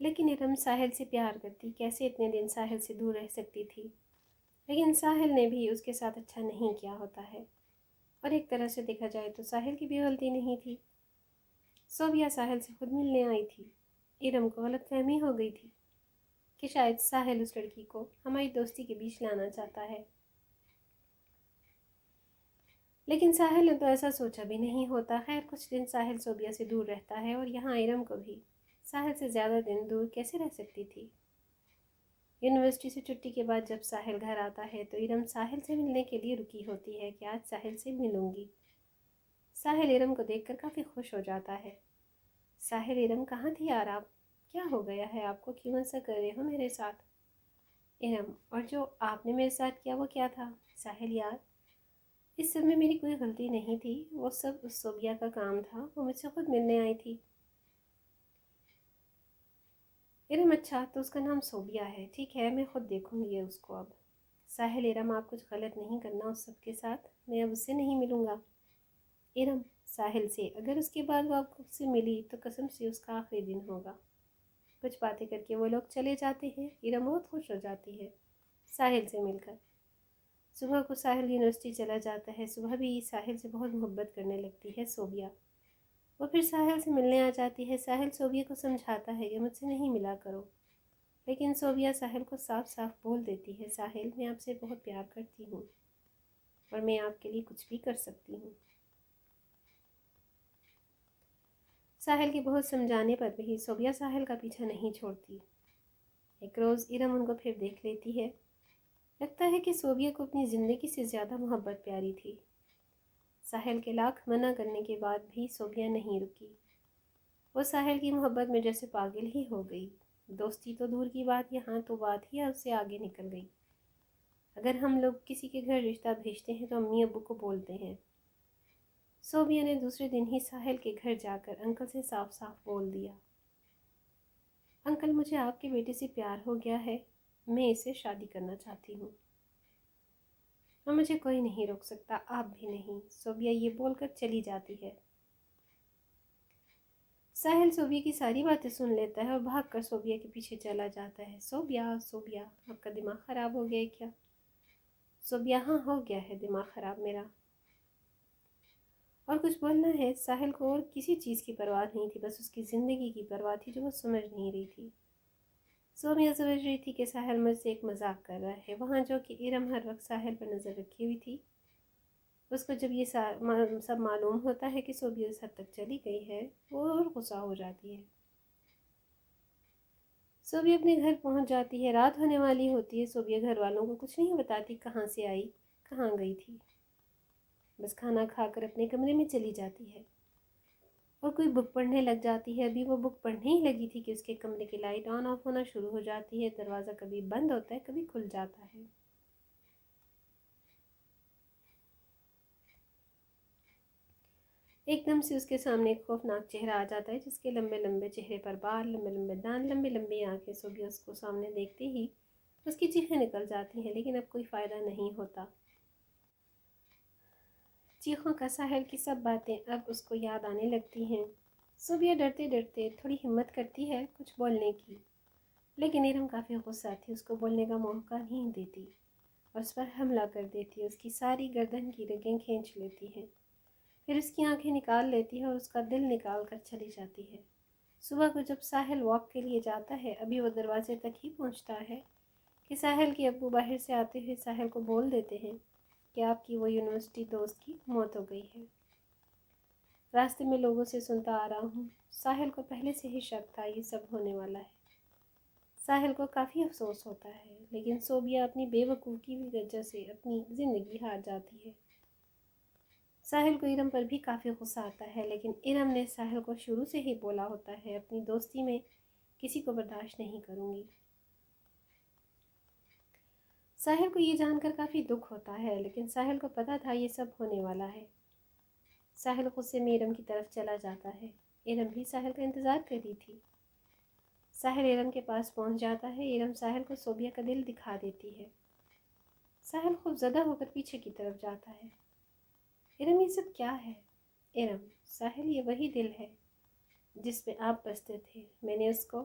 لیکن ارم ساحل سے پیار کرتی، کیسے اتنے دن ساحل سے دور رہ سکتی تھی؟ لیکن ساحل نے بھی اس کے ساتھ اچھا نہیں کیا ہوتا ہے، اور ایک طرح سے دیکھا جائے تو ساحل کی بھی غلطی نہیں تھی۔ صوبیہ ساحل سے خود ملنے آئی تھی۔ ارم کو غلط فہمی ہو گئی تھی کہ شاید ساحل اس لڑکی کو ہماری دوستی کے بیچ لانا چاہتا ہے، لیکن ساحل نے تو ایسا سوچا بھی نہیں ہوتا۔ خیر، کچھ دن ساحل صوبیہ سے دور رہتا ہے، اور یہاں ارم کو بھی ساحل سے زیادہ دن دور کیسے رہ سکتی تھی؟ یونیورسٹی سے چھٹی کے بعد جب ساحل گھر آتا ہے تو ارم ساحل سے ملنے کے لیے رکی ہوتی ہے کہ آج ساحل سے ملوں گی۔ ساحل ارم کو دیکھ کر کافی خوش ہو جاتا ہے۔ ساحل: ارم کہاں تھی یار آپ؟ کیا ہو گیا ہے آپ کو؟ کیوں ایسا کر رہے ہو میرے ساتھ؟ ارم: اور جو آپ نے میرے ساتھ کیا وہ کیا تھا؟ ساحل: یار اس سب میں میری کوئی غلطی نہیں تھی، وہ سب اس صوبیہ کا کام تھا، وہ مجھ سے خود ملنے آئی تھی۔ ارم: اچھا تو اس کا نام صوبیہ ہے، ٹھیک ہے میں خود دیکھوں گی اس کو اب۔ ساحل: ارم آپ کچھ غلط نہیں کرنا اس سب کے ساتھ، میں اب اس سے نہیں ملوں گا۔ ارم ساحل سے: اگر اس کے بعد وہ آپ کو سے ملی تو قسم سے اس کا آخری دن ہوگا۔ کچھ باتیں کر کے وہ لوگ چلے جاتے ہیں۔ ارم بہت خوش ہو جاتی ہے ساحل سے مل کر۔ صبح کو ساحل یونیورسٹی چلا جاتا ہے۔ صبح بھی ساحل سے بہت محبت کرنے لگتی ہے صوبیہ۔ وہ پھر ساحل سے ملنے آ جاتی ہے۔ ساحل صوبیہ کو سمجھاتا ہے کہ مجھ سے نہیں ملا کرو، لیکن صوبیہ ساحل کو صاف صاف بول دیتی ہے: ساحل میں آپ سے بہت پیار کرتی ہوں، اور میں آپ کے لیے کچھ بھی کر سکتی ہوں۔ ساحل کے بہت سمجھانے پر بھی صوبیہ ساحل کا پیچھا نہیں چھوڑتی۔ ایک روز ارم ان کو پھر دیکھ لیتی ہے۔ لگتا ہے کہ صوبیہ کو اپنی زندگی سے زیادہ محبت پیاری تھی۔ ساحل کے لاکھ منع کرنے کے بعد بھی صوبیہ نہیں رکی۔ وہ ساحل کی محبت میں جیسے پاگل ہی ہو گئی۔ دوستی تو دور کی بات، یہاں تو بات ہی اس سے آگے نکل گئی۔ اگر ہم لوگ کسی کے گھر رشتہ بھیجتے ہیں تو امی ابو کو بولتے ہیں۔ صوبیہ نے دوسرے دن ہی ساحل کے گھر جا کر انکل سے صاف صاف بول دیا: انکل مجھے آپ کے بیٹے سے پیار ہو گیا ہے، میں اس سے شادی کرنا چاہتی ہوں، اور مجھے کوئی نہیں روک سکتا، آپ بھی نہیں۔ صوبیہ یہ بول کر چلی جاتی ہے۔ ساحل صوبیہ کی ساری باتیں سن لیتا ہے اور بھاگ کر صوبیہ کے پیچھے چلا جاتا ہے۔ صوبیہ صوبیہ آپ کا دماغ خراب ہو گیا ہے کیا؟ صوبیہ: ہاں ہو گیا ہے دماغ خراب میرا۔ اور کچھ بولنا ہے؟ ساحل کو اور کسی چیز کی پرواہ نہیں تھی، بس اس کی زندگی کی پرواہ تھی جو وہ سمجھ نہیں رہی تھی۔ صوبیہ سمجھ رہی تھی کہ ساحل مجھ سے ایک مذاق کر رہا ہے، وہاں جو کہ ارم ہر وقت ساحل پر نظر رکھی ہوئی تھی۔ اس کو جب یہ سب معلوم ہوتا ہے کہ صوبیہ اس حد تک چلی گئی ہے، وہ اور غصہ ہو جاتی ہے۔ صوبیہ اپنے گھر پہنچ جاتی ہے، رات ہونے والی ہوتی ہے۔ صوبیہ گھر والوں کو کچھ نہیں بتاتی کہاں سے آئی، کہاں گئی تھی، بس کھانا کھا کر اپنے کمرے میں چلی جاتی ہے اور کوئی بک پڑھنے لگ جاتی ہے۔ ابھی وہ بک پڑھنے ہی لگی تھی کہ اس کے کمرے کی لائٹ آن آف ہونا شروع ہو جاتی ہے۔ دروازہ کبھی بند ہوتا ہے، کبھی کھل جاتا ہے۔ ایک دم سے اس کے سامنے ایک خوفناک چہرہ آ جاتا ہے، جس کے لمبے لمبے چہرے پر بال، لمبے لمبے دان، لمبی لمبی آنکھیں۔ صوبیہ اس کو سامنے دیکھتے ہی اس کی چیخیں نکل جاتی ہیں، لیکن اب کوئی فائدہ نہیں ہوتا۔ چیخوں کا ساحل کی سب باتیں اب اس کو یاد آنے لگتی ہیں۔ صوبیہ ڈرتے ڈرتے تھوڑی ہمت کرتی ہے کچھ بولنے کی، لیکن ارم کافی غصہ تھی، اس کو بولنے کا موقع نہیں دیتی اور اس پر حملہ کر دیتی ہے۔ اس کی ساری گردن کی رگیں کھینچ لیتی ہے، پھر اس کی آنکھیں نکال لیتی ہے اور اس کا دل نکال کر چلی جاتی ہے۔ صبح کو جب ساحل واک کے لیے جاتا ہے، ابھی وہ دروازے تک ہی پہنچتا ہے کہ ساحل کے ابو باہر سے آتے ہوئے ساحل کو بول دیتے ہیں کہ آپ کی وہ یونیورسٹی دوست کی موت ہو گئی ہے۔ راستے میں لوگوں سے سنتا آ رہا ہوں۔ ساحل کو پہلے سے ہی شک تھا یہ سب ہونے والا ہے۔ ساحل کو کافی افسوس ہوتا ہے، لیکن صوبیہ اپنی بے وقوفی کی وجہ سے اپنی زندگی ہار جاتی ہے۔ ساحل کو ارم پر بھی کافی غصہ آتا ہے، لیکن ارم نے ساحل کو شروع سے ہی بولا ہوتا ہے اپنی دوستی میں کسی کو برداشت نہیں کروں گی۔ ساحل کو یہ جان کر کافی دکھ ہوتا ہے، لیکن ساحل کو پتہ تھا یہ سب ہونے والا ہے۔ ساحل غصے میں ارم کی طرف چلا جاتا ہے۔ ارم بھی ساحل کا انتظار کر رہی تھی۔ ساحل ارم کے پاس پہنچ جاتا ہے۔ ارم ساحل کو صوبیہ کا دل دکھا دیتی ہے۔ ساحل خوف زدہ ہو کر پیچھے کی طرف جاتا ہے۔ ارم یہ سب کیا ہے؟ ارم: ساحل یہ وہی دل ہے جس پہ آپ بستے تھے، میں نے اس کو